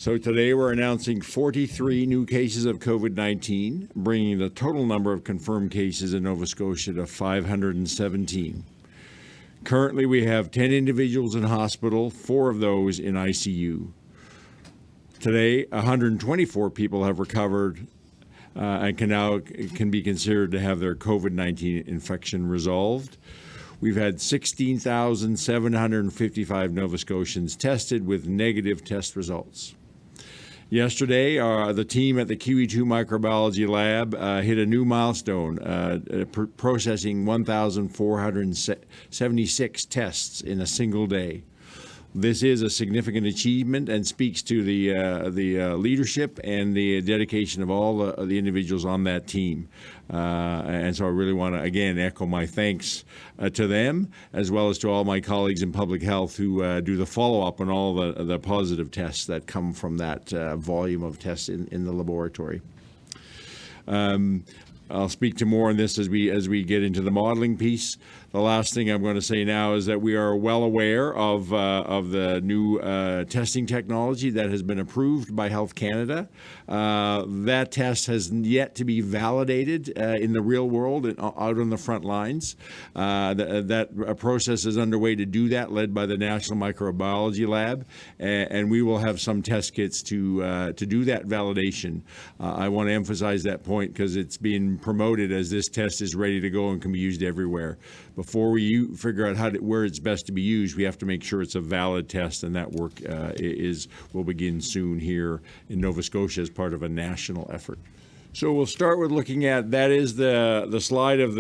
So today we're announcing 43 new cases of COVID-19, bringing the total number of confirmed cases in Nova Scotia to 517. Currently, we have 10 individuals in hospital, 4 of those in ICU. Today, 124 people have recovered and can be considered to have their COVID-19 infection resolved. We've had 16,755 Nova Scotians tested with negative test results. Yesterday, the team at the QE2 Microbiology Lab hit a new milestone, processing 1,476 tests in a single day. This is a significant achievement and speaks to the leadership and the dedication of all the individuals on that team. And so I really want to, again, echo my thanks to them, as well as to all my colleagues in public health who do the follow-up on all the positive tests that come from that volume of tests in the laboratory. I'll speak to more on this as we get into the modeling piece. The last thing I'm going to say now is that we are well aware of the new testing technology that has been approved by Health Canada. That test has yet to be validated in the real world and out on the front lines. That process is underway to do that, led by the National Microbiology Lab, and we will have some test kits to do that validation. I want to emphasize that point because it's being promoted as this test is ready to go and can be used everywhere. Before we figure out where it's best to be used, we have to make sure it's a valid test, and that work will begin soon here in Nova Scotia as part of a national effort. So we'll start with looking at that is the slide of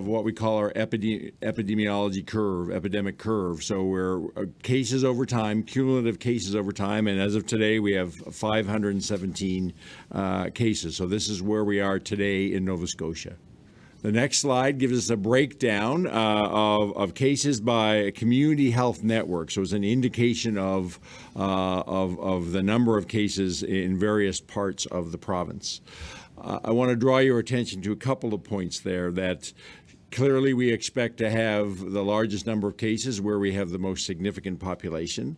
what we call our epidemiology curve, epidemic curve. So we're cases over time, cumulative cases over time, and as of today we have 517 cases. So this is where we are today in Nova Scotia. The next slide gives us a breakdown of cases by a community health network. So it's an indication of the number of cases in various parts of the province. I want to draw your attention to a couple of points there that clearly we expect to have the largest number of cases where we have the most significant population.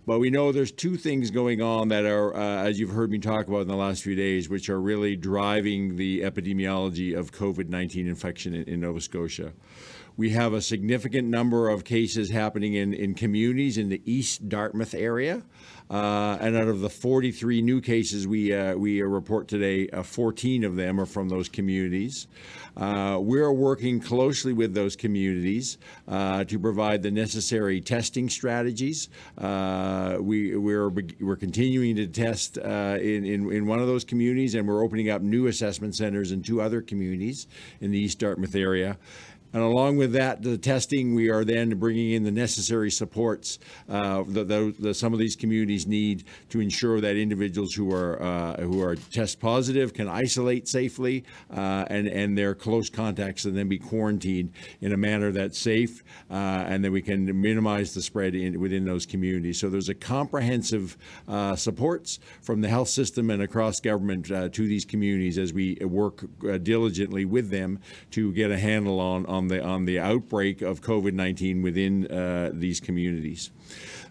But we know there's two things going on that are, as you've heard me talk about in the last few days, which are really driving the epidemiology of COVID-19 infection in Nova Scotia. We have a significant number of cases happening in communities in the East Dartmouth area. And out of the 43 new cases we report today, 14 of them are from those communities. We're working closely with those communities to provide the necessary testing strategies. We're continuing to test in one of those communities, and we're opening up new assessment centers in 2 other communities in the East Dartmouth area. And along with that, the testing, we are then bringing in the necessary supports that some of these communities need to ensure that individuals who are test positive can isolate safely and their close contacts and then be quarantined in a manner that's safe and that we can minimize the spread within those communities. So there's a comprehensive supports from the health system and across government to these communities as we work diligently with them to get a handle on the outbreak of COVID-19 within these communities.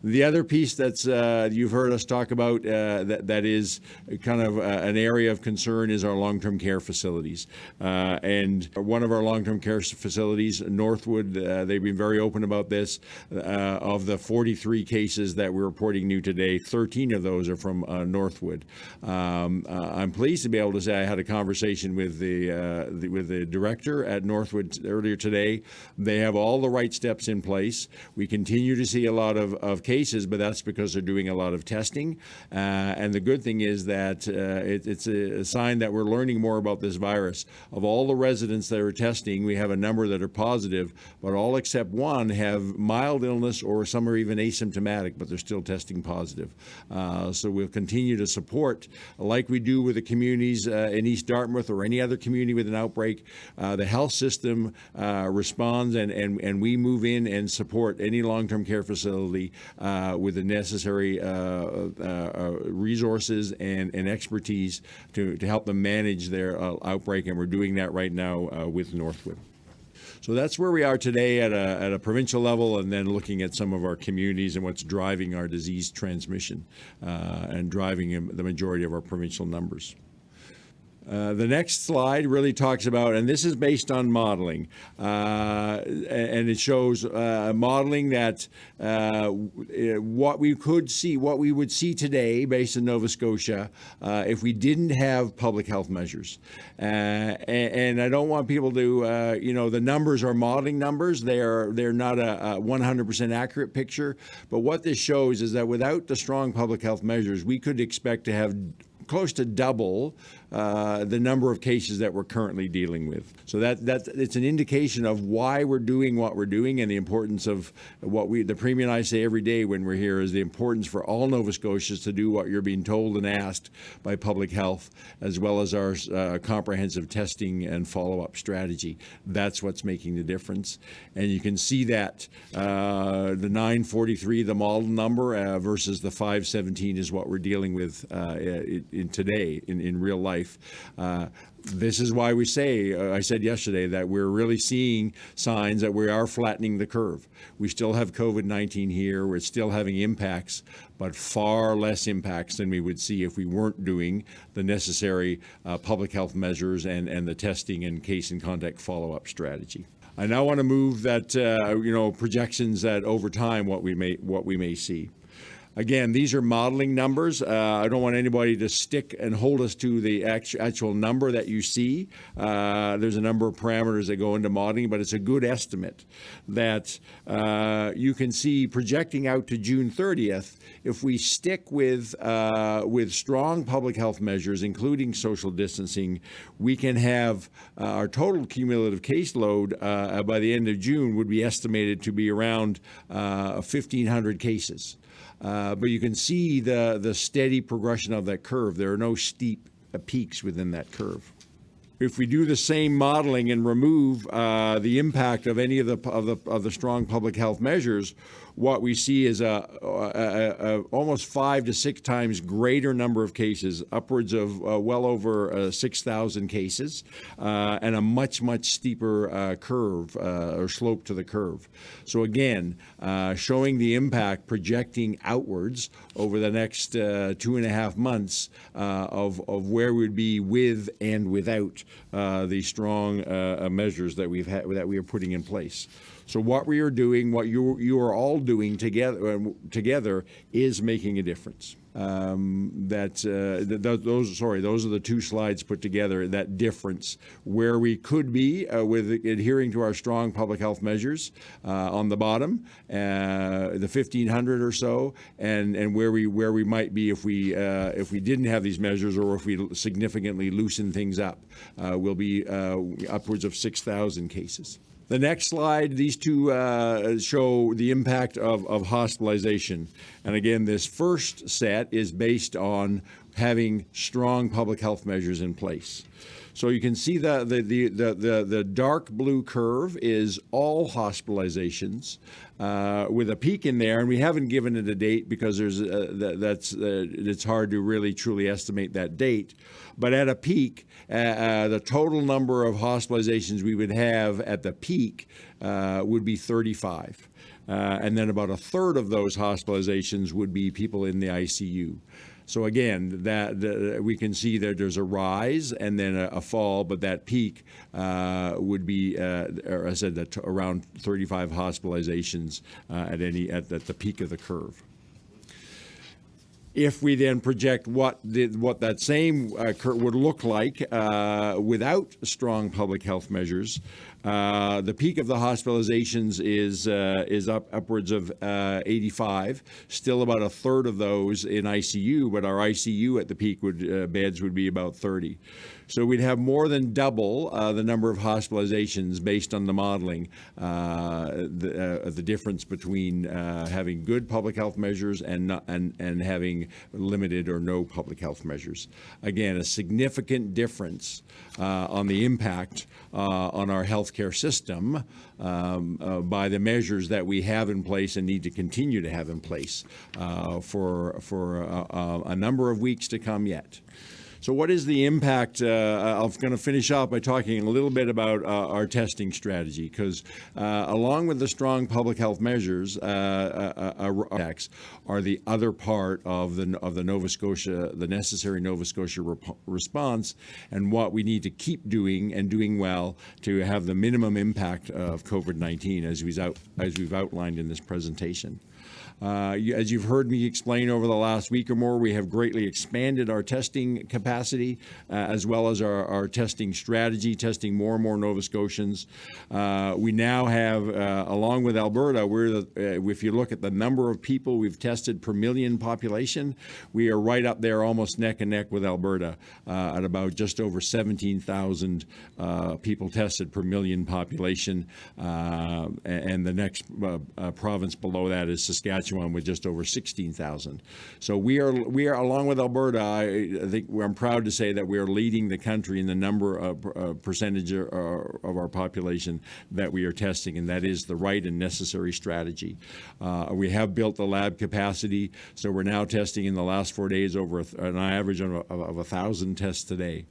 The other piece that's you've heard us talk about that is kind of an area of concern is our long-term care facilities. And one of our long-term care facilities, Northwood, they've been very open about this. Of the 43 cases that we're reporting new today, 13 of those are from Northwood. I'm pleased to be able to say I had a conversation with the director at Northwood earlier today. They have all the right steps in place. We continue to see a lot of cases, but that's because they're doing a lot of testing. And the good thing is that it's a sign that we're learning more about this virus. Of all the residents that are testing, we have a number that are positive, but all except one have mild illness or some are even asymptomatic, but they're still testing positive. So we'll continue to support, like we do with the communities in East Dartmouth or any other community with an outbreak. The health system responds and we move in and support any long-term care facility with the necessary resources and expertise to help them manage their outbreak, and we're doing that right now with Northwood. So that's where we are today at a provincial level, and then looking at some of our communities and what's driving our disease transmission and driving the majority of our provincial numbers. The next slide really talks about, and this is based on modeling, and it shows modeling that what we would see today based in Nova Scotia if we didn't have public health measures. And I don't want people to, the numbers are modeling numbers. They're not a 100% accurate picture. But what this shows is that without the strong public health measures, we could expect to have close to double the number of cases that we're currently dealing with. So that it's an indication of why we're doing what we're doing, and the importance of what the Premier and I say every day when we're here is the importance for all Nova Scotians to do what you're being told and asked by public health, as well as our comprehensive testing and follow-up strategy. That's what's making the difference. And you can see that the 943, the model number, versus the 517 is what we're dealing with today in real life. This is why we say, I said yesterday, that we're really seeing signs that we are flattening the curve. We still have COVID-19 here. We're still having impacts, but far less impacts than we would see if we weren't doing the necessary public health measures and the testing and case and contact follow-up strategy. I now want to move that, projections that over time what we may see. Again, these are modeling numbers. I don't want anybody to stick and hold us to the actual number that you see. There's a number of parameters that go into modeling, but it's a good estimate that you can see projecting out to June 30th. If we stick with strong public health measures, including social distancing, we can have our total cumulative caseload by the end of June would be estimated to be around 1,500 cases. But you can see the steady progression of that curve. There are no steep peaks within that curve. If we do the same modeling and remove the impact of any of the strong public health measures, what we see is a almost 5 to 6 times greater number of cases, upwards of well over 6,000 cases, and a much steeper curve or slope to the curve. So again, showing the impact projecting outwards over the next 2.5 months of where we'd be with and without the strong measures that we are putting in place. So what we are doing, what you are all doing together is making a difference. Those are the two slides put together, that difference, where we could be with adhering to our strong public health measures on the bottom, the 1,500 or so, and where we might be if we didn't have these measures, or if we significantly loosen things up. We'll be upwards of 6,000 cases. The next slide, these two show the impact of hospitalization. And again, this first set is based on having strong public health measures in place. So you can see the dark blue curve is all hospitalizations with a peak in there, and we haven't given it a date because it's hard to really truly estimate that date. But at a peak, the total number of hospitalizations we would have at the peak would be 35. And then about a third of those hospitalizations would be people in the ICU. So again, we can see that there's a rise and then a fall, but that peak would be, or I said, that around 35 hospitalizations at the peak of the curve. If we then project what that same curve would look like without strong public health measures, the peak of the hospitalizations is upwards of 85. Still about a third of those in ICU, but our ICU at the peak beds would be about 30. So we'd have more than double the number of hospitalizations based on the modeling, the difference between having good public health measures and having limited or no public health measures. Again, a significant difference on the impact on our healthcare system by the measures that we have in place and need to continue to have in place for a number of weeks to come yet. So what is the impact? I'm going to finish off by talking a little bit about our testing strategy, because along with the strong public health measures, are the other part of the Nova Scotia, the necessary Nova Scotia response, and what we need to keep doing and doing well to have the minimum impact of COVID-19, as we've outlined in this presentation. As you've heard me explain over the last week or more, we have greatly expanded our testing capacity as well as our testing strategy, testing more and more Nova Scotians. We now have, along with Alberta, if you look at the number of people we've tested per million population, we are right up there, almost neck and neck with Alberta, at about just over 17,000 people tested per million population. And the next province below that is Saskatchewan, with just over 16,000. So we are along with Alberta. I think I'm proud to say that we are leading the country in the number of percentage of our population that we are testing, and that is the right and necessary strategy. We have built the lab capacity, so we're now testing in the last 4 days over an average of 1,000 tests today.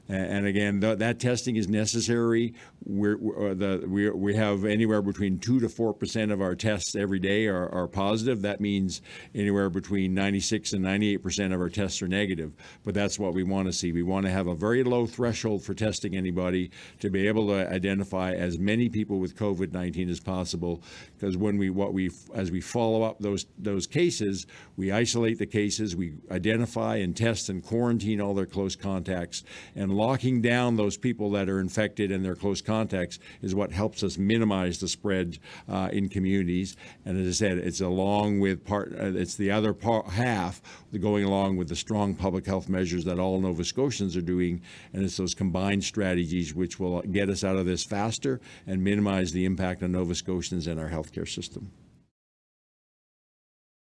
And again, that testing is necessary. We have anywhere between 2 to 4% of our tests every day are positive. That means anywhere between 96 and 98% of our tests are negative. But that's what we want to see. We want to have a very low threshold for testing anybody to be able to identify as many people with COVID-19 as possible. Because as we follow up those cases, we isolate the cases, we identify and test and quarantine all their close contacts, and locking down those people that are infected and their close contacts is what helps us minimize the spread in communities. And as I said, it's along with it's the other half going along with the strong public health measures that all Nova Scotians are doing, and it's those combined strategies which will get us out of this faster and minimize the impact on Nova Scotians and our healthcare system.